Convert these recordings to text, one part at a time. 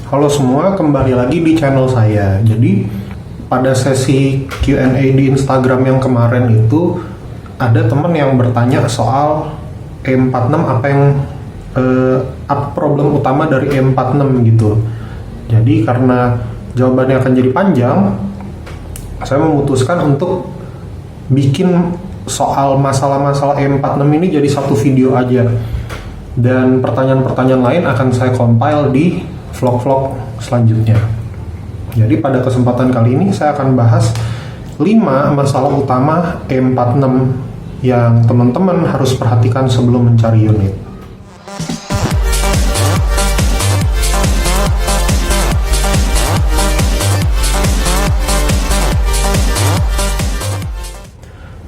Halo semua, kembali lagi di channel saya. Jadi pada sesi Q&A di Instagram yang kemarin itu ada teman yang bertanya soal E46 apa yang apa problem utama dari E46 gitu. Jadi karena jawabannya akan jadi panjang, saya memutuskan untuk bikin soal masalah-masalah E46 ini jadi satu video aja. Dan pertanyaan-pertanyaan lain akan saya compile di vlog-vlog selanjutnya. Jadi pada kesempatan kali ini saya akan bahas 5 masalah utama E46 yang teman-teman harus perhatikan sebelum mencari unit.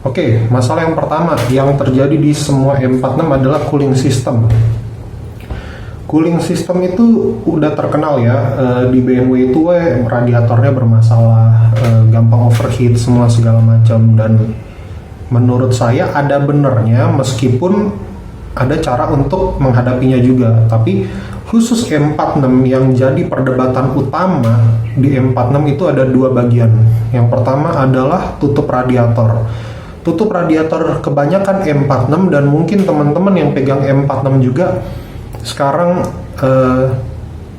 Oke, masalah yang pertama yang terjadi di semua E46 adalah cooling system. Cooling system itu udah terkenal ya, di BMW itu radiatornya bermasalah, gampang overheat semua segala macam. Dan menurut saya ada benernya, meskipun ada cara untuk menghadapinya juga. Tapi khusus E46 yang jadi perdebatan utama di E46 itu ada 2 bagian. Yang pertama adalah tutup radiator. Tutup radiator kebanyakan E46, dan mungkin teman-teman yang pegang E46 juga sekarang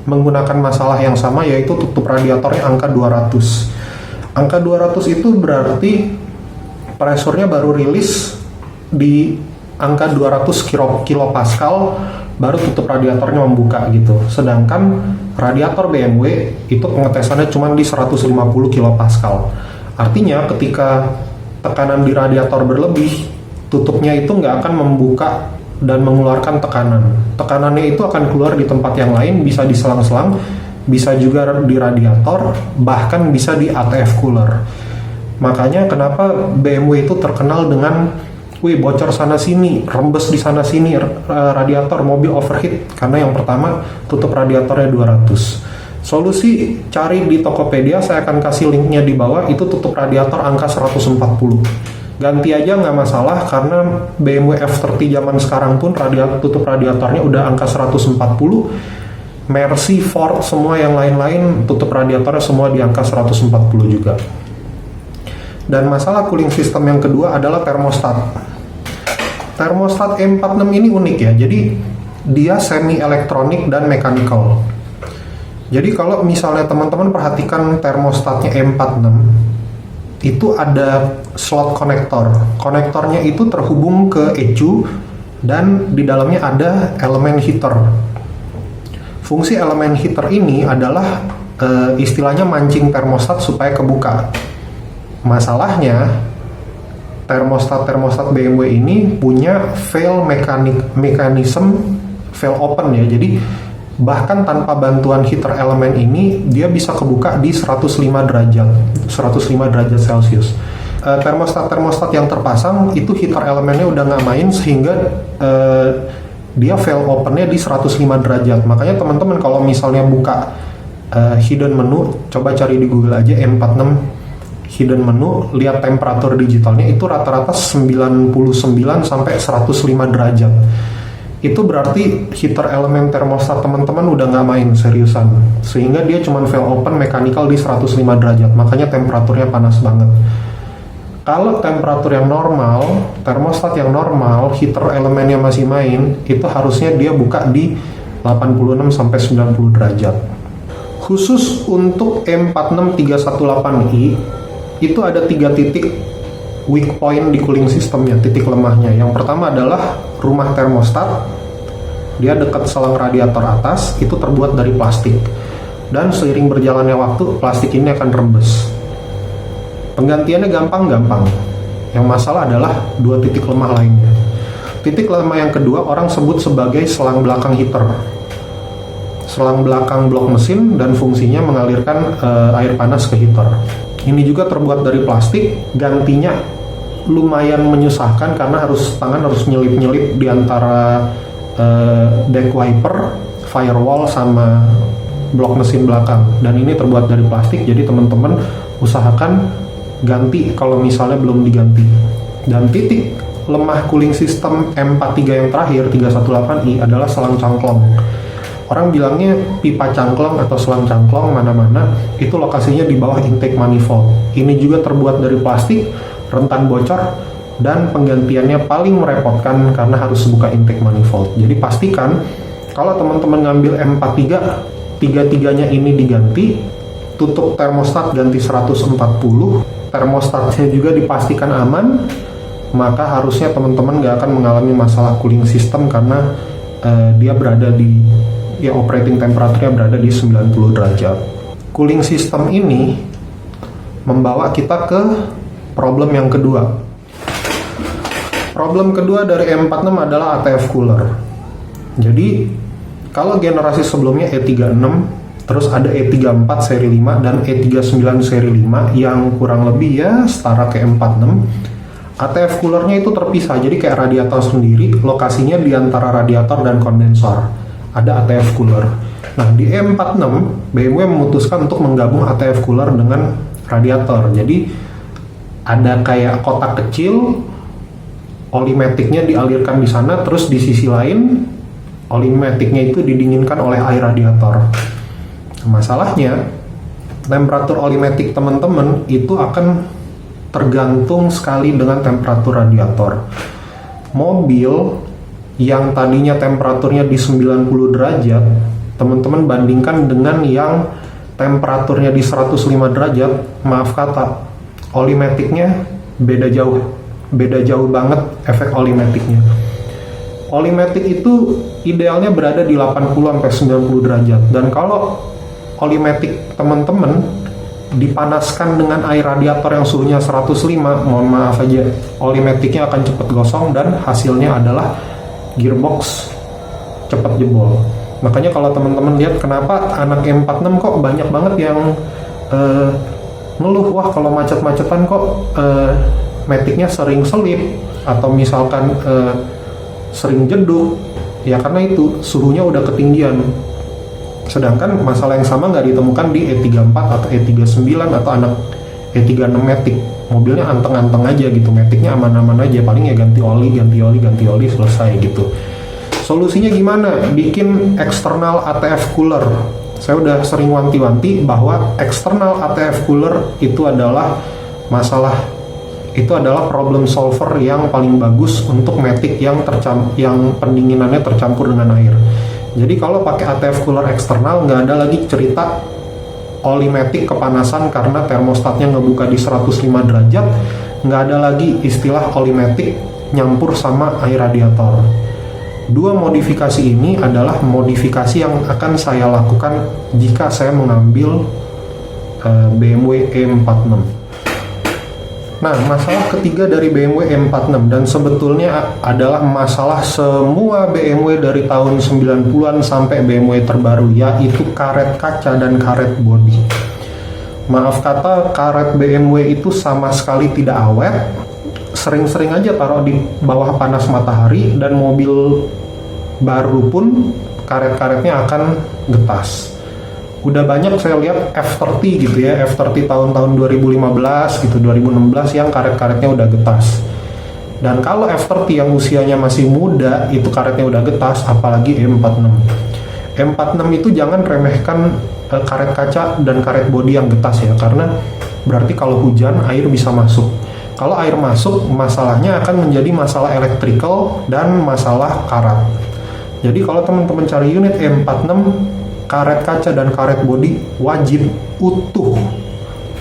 menggunakan masalah yang sama, yaitu tutup radiatornya angka 200. Angka 200 itu berarti presurnya baru rilis di angka 200 kilopascal, baru tutup radiatornya membuka gitu. Sedangkan radiator BMW itu pengetesannya cuma di 150 kilopascal. Artinya ketika tekanan di radiator berlebih, tutupnya itu nggak akan membuka dan mengeluarkan tekanan. Tekanannya itu akan keluar di tempat yang lain, bisa di selang-selang, bisa juga di radiator, bahkan bisa di ATF cooler. Makanya kenapa BMW itu terkenal dengan bocor sana sini, rembes di sana sini, radiator mobil overheat, karena yang pertama tutup radiatornya 200. Solusi cari di Tokopedia, saya akan kasih linknya di bawah. Itu tutup radiator angka 140. Ganti aja nggak masalah, karena BMW F30 zaman sekarang pun tutup radiatornya udah angka 140. Mercy, Ford, semua yang lain-lain tutup radiatornya semua di angka 140 juga. Dan masalah cooling system yang kedua adalah termostat. Termostat E46 ini unik ya, jadi dia semi elektronik dan mechanical. Jadi kalau misalnya teman-teman perhatikan termostatnya E46, itu ada slot konektor. Konektornya itu terhubung ke ECU, dan di dalamnya ada elemen heater. Fungsi elemen heater ini adalah istilahnya mancing termostat supaya kebuka. Masalahnya termostat BMW ini punya fail mechanism, fail open ya. Jadi bahkan tanpa bantuan heater elemen ini, dia bisa kebuka di 105 derajat Celcius. Termostat yang terpasang itu heater elemennya udah nggak main, sehingga dia fail opennya di 105 derajat. Makanya teman-teman kalau misalnya buka hidden menu, coba cari di Google aja E46 hidden menu, lihat temperatur digitalnya itu rata-rata 99 sampai 105 derajat. Itu berarti heater elemen termostat teman-teman udah nggak main seriusan, sehingga dia cuma fail open mechanical di 105 derajat, makanya temperaturnya panas banget. Kalau temperatur yang normal, termostat yang normal, heater elemennya masih main, itu harusnya dia buka di 86 sampai 90 derajat. Khusus untuk E46318i itu ada 3 titik weak point di cooling systemnya, titik lemahnya. Yang pertama adalah rumah termostat, dia dekat selang radiator atas, itu terbuat dari plastik, dan seiring berjalannya waktu plastik ini akan rembes. Penggantiannya gampang. Yang masalah adalah 2 titik lemah lainnya. Titik lemah yang kedua orang sebut sebagai selang belakang heater. Selang belakang blok mesin, dan fungsinya mengalirkan air panas ke heater. Ini juga terbuat dari plastik. Gantinya lumayan menyusahkan, karena tangan harus nyelip-nyelip di antara deck wiper, firewall, sama blok mesin belakang. Dan ini terbuat dari plastik, jadi teman-teman usahakan ganti kalau misalnya belum diganti. Dan titik lemah cooling system M43 yang terakhir 318i adalah selang cangklong. Orang bilangnya pipa cangklong atau selang cangklong mana-mana, itu lokasinya di bawah intake manifold. Ini juga terbuat dari plastik, rentan bocor, dan penggantiannya paling merepotkan karena harus buka intake manifold. Jadi pastikan kalau teman-teman ngambil M43, tiga-tiganya ini diganti, tutup termostat ganti 140, termostatnya juga dipastikan aman, maka harusnya teman-teman gak akan mengalami masalah cooling system karena dia berada di operating temperaturnya berada di 90 derajat. Cooling system ini membawa kita ke problem yang kedua. Problem kedua dari M46 adalah ATF cooler. Jadi kalau generasi sebelumnya E36, terus ada E34 seri 5 dan E39 seri 5 yang kurang lebih ya setara ke M46. ATF coolernya itu terpisah, jadi kayak radiator sendiri, lokasinya di antara radiator dan kondensor. Ada ATF cooler. Nah, di E46 BMW memutuskan untuk menggabung ATF cooler dengan radiator. Jadi ada kayak kotak kecil, oli maticnya dialirkan di sana, terus di sisi lain oli maticnya itu didinginkan oleh air radiator. Masalahnya temperatur oli matic teman-teman itu akan tergantung sekali dengan temperatur radiator. Mobil yang tadinya temperaturnya di 90 derajat, teman-teman bandingkan dengan yang temperaturnya di 105 derajat, maaf kata, oli maticnya beda jauh banget efek oli maticnya. Oli matic itu idealnya berada di 80-90 derajat, dan kalau oli matic teman-teman dipanaskan dengan air radiator yang suhunya 105, mohon maaf aja, oli maticnya akan cepat gosong dan hasilnya adalah gearbox cepat jebol. Makanya kalau teman-teman lihat kenapa anak M46 kok banyak banget yang ngeluh, wah kalau macet-macetan kok maticnya sering selip atau misalkan sering jeduk, ya karena itu suhunya udah ketinggian. Sedangkan masalah yang sama nggak ditemukan di E34 atau E39 atau anak E36 matic. Mobilnya anteng-anteng aja gitu, maticnya aman-aman aja, paling ya ganti oli, selesai gitu. Solusinya gimana? Bikin eksternal ATF cooler. Saya udah sering wanti-wanti bahwa eksternal ATF cooler itu adalah problem solver yang paling bagus untuk matic yang pendinginannya tercampur dengan air. Jadi kalau pakai ATF cooler eksternal, nggak ada lagi cerita oli matic kepanasan karena termostatnya ngebuka di 105 derajat, nggak ada lagi istilah oli matic nyampur sama air radiator. Dua modifikasi ini adalah modifikasi yang akan saya lakukan jika saya mengambil BMW E46. Nah, masalah ketiga dari BMW M46, dan sebetulnya adalah masalah semua BMW dari tahun 90-an sampai BMW terbaru, yaitu karet kaca dan karet bodi. Maaf kata, karet BMW itu sama sekali tidak awet, sering-sering aja taruh di bawah panas matahari, dan mobil baru pun karet-karetnya akan getas. Udah banyak saya lihat F30 gitu ya, F30 tahun-tahun 2015 gitu, 2016 yang karet-karetnya udah getas. Dan kalau F30 yang usianya masih muda itu karetnya udah getas, apalagi M46. M46 itu jangan remehkan karet kaca dan karet bodi yang getas ya, karena berarti kalau hujan air bisa masuk. Kalau air masuk, masalahnya akan menjadi masalah electrical dan masalah karat. Jadi kalau teman-teman cari unit M46, karet kaca dan karet bodi wajib utuh,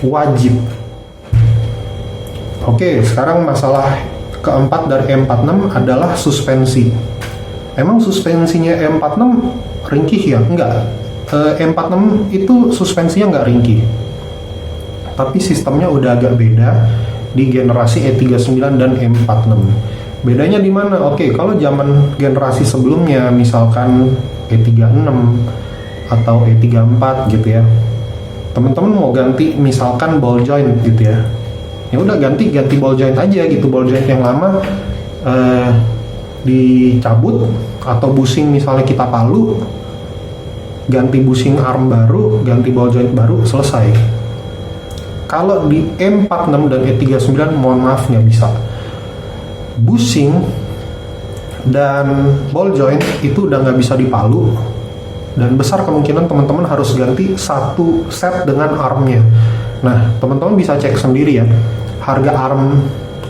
wajib. Oke, sekarang masalah keempat dari M46 adalah suspensi. Emang suspensinya M46 ringkih ya? Enggak. M46 itu suspensinya enggak ringkih, tapi sistemnya udah agak beda di generasi E39 dan M46. Bedanya di mana? Oke, kalau zaman generasi sebelumnya, misalkan E36 atau E34 gitu ya, teman-teman mau ganti misalkan ball joint gitu ya, ya udah ganti ball joint aja gitu, ball joint yang lama dicabut, atau bushing misalnya kita palu, ganti bushing arm baru, ganti ball joint baru, selesai. Kalau di M46 dan E39 mohon maaf nggak bisa. Bushing dan ball joint itu udah nggak bisa dipalu, dan besar kemungkinan teman-teman harus ganti satu set dengan armnya. Nah, teman-teman bisa cek sendiri ya, harga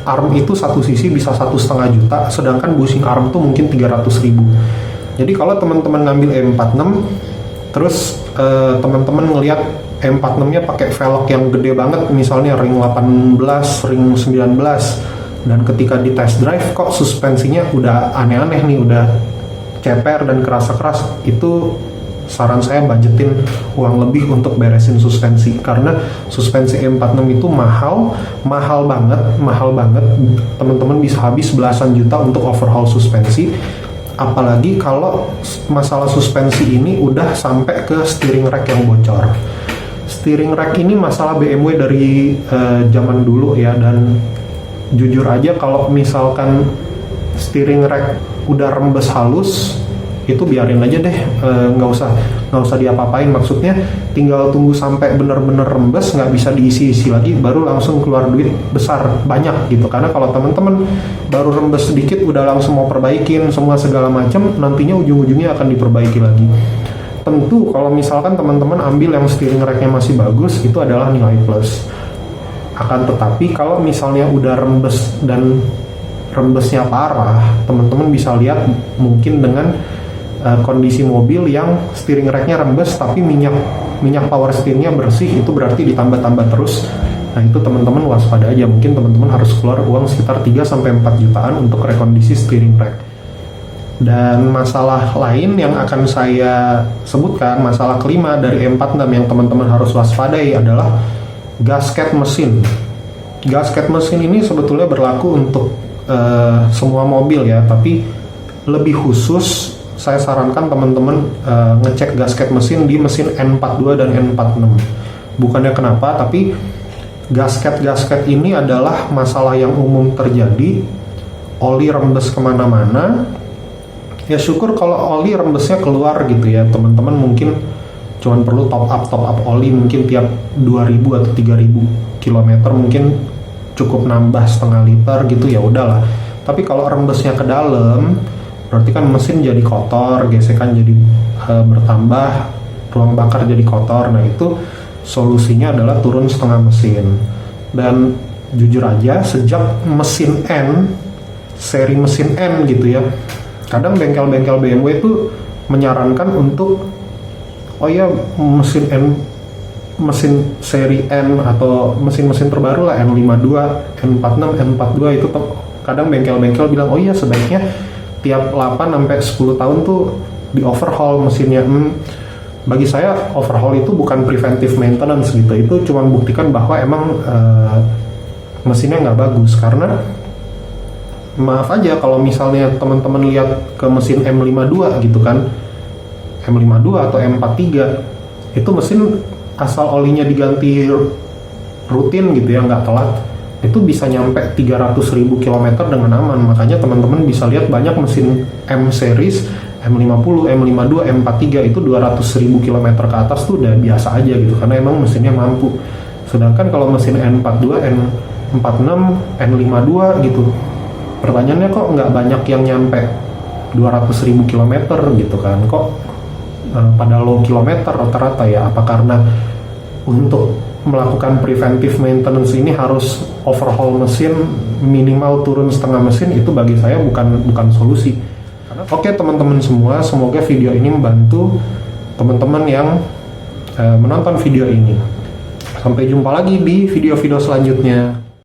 arm itu satu sisi bisa 1,5 juta, sedangkan bushing arm tuh mungkin 300.000. Jadi kalau teman-teman ngambil E46 terus teman-teman ngelihat E46-nya pakai velg yang gede banget, misalnya ring 18, ring 19, dan ketika di test drive kok suspensinya udah aneh-aneh nih, udah ceper dan kerasa keras, itu saran saya budgetin uang lebih untuk beresin suspensi, karena suspensi E46 itu mahal banget. Teman-teman bisa habis belasan juta untuk overhaul suspensi, apalagi kalau masalah suspensi ini udah sampai ke steering rack yang bocor. Steering rack ini masalah BMW dari zaman dulu ya, dan jujur aja kalau misalkan steering rack udah rembes halus, itu biarin aja deh, nggak usah diapa-apain. Maksudnya tinggal tunggu sampai bener-bener rembes, nggak bisa diisi-isi lagi, baru langsung keluar duit besar banyak gitu. Karena kalau teman-teman baru rembes sedikit udah langsung mau perbaikin semua segala macam, nantinya ujung-ujungnya akan diperbaiki lagi. Tentu kalau misalkan teman-teman ambil yang steering racknya masih bagus, itu adalah nilai plus. Akan tetapi kalau misalnya udah rembes dan rembesnya parah, teman-teman bisa lihat mungkin dengan kondisi mobil yang steering racknya rembes tapi minyak power steeringnya bersih, itu berarti ditambah-tambah terus. Nah, itu teman-teman waspada aja, mungkin teman-teman harus keluar uang sekitar 3-4 jutaan untuk rekondisi steering rack. Dan masalah lain yang akan saya sebutkan, masalah kelima dari E46 yang teman-teman harus waspadai adalah gasket mesin. Gasket mesin ini sebetulnya berlaku untuk semua mobil ya, tapi lebih khusus saya sarankan teman-teman ngecek gasket mesin di mesin N42 dan N46. Bukannya kenapa, tapi gasket-gasket ini adalah masalah yang umum terjadi. Oli rembes kemana-mana, ya syukur kalau oli rembesnya keluar gitu ya, teman-teman mungkin cuman perlu top up oli mungkin tiap 2000 atau 3000 km, mungkin cukup nambah setengah liter gitu, ya udahlah. Tapi kalau rembesnya ke dalam, berarti kan mesin jadi kotor, gesekan jadi bertambah, ruang bakar jadi kotor. Nah, itu solusinya adalah turun setengah mesin. Dan jujur aja, sejak mesin N, seri mesin N gitu ya, kadang bengkel-bengkel BMW itu menyarankan untuk mesin seri N atau mesin-mesin terbaru lah, N52, N46, N42 itu kadang bengkel-bengkel bilang sebaiknya tiap 8-10 tahun tuh di overhaul mesinnya. Bagi saya overhaul itu bukan preventive maintenance gitu, itu cuma buktikan bahwa emang mesinnya nggak bagus. Karena maaf aja kalau misalnya teman-teman lihat ke mesin M52 gitu kan, M52 atau M43, itu mesin asal olinya diganti rutin gitu ya, nggak telat, itu bisa nyampe 300.000 km dengan aman. Makanya teman-teman bisa lihat banyak mesin M series, M50, M52, M43 itu 200.000 km ke atas tuh udah biasa aja gitu, karena emang mesinnya mampu. Sedangkan kalau mesin N42, N46, N52 gitu, pertanyaannya kok nggak banyak yang nyampe 200.000 km gitu kan, kok pada low kilometer rata-rata ya? Apa karena untuk melakukan preventive maintenance ini harus overhaul mesin, minimal turun setengah mesin? Itu bagi saya bukan solusi. Oke teman-teman semua, semoga video ini membantu teman-teman yang menonton video ini. Sampai jumpa lagi di video-video selanjutnya.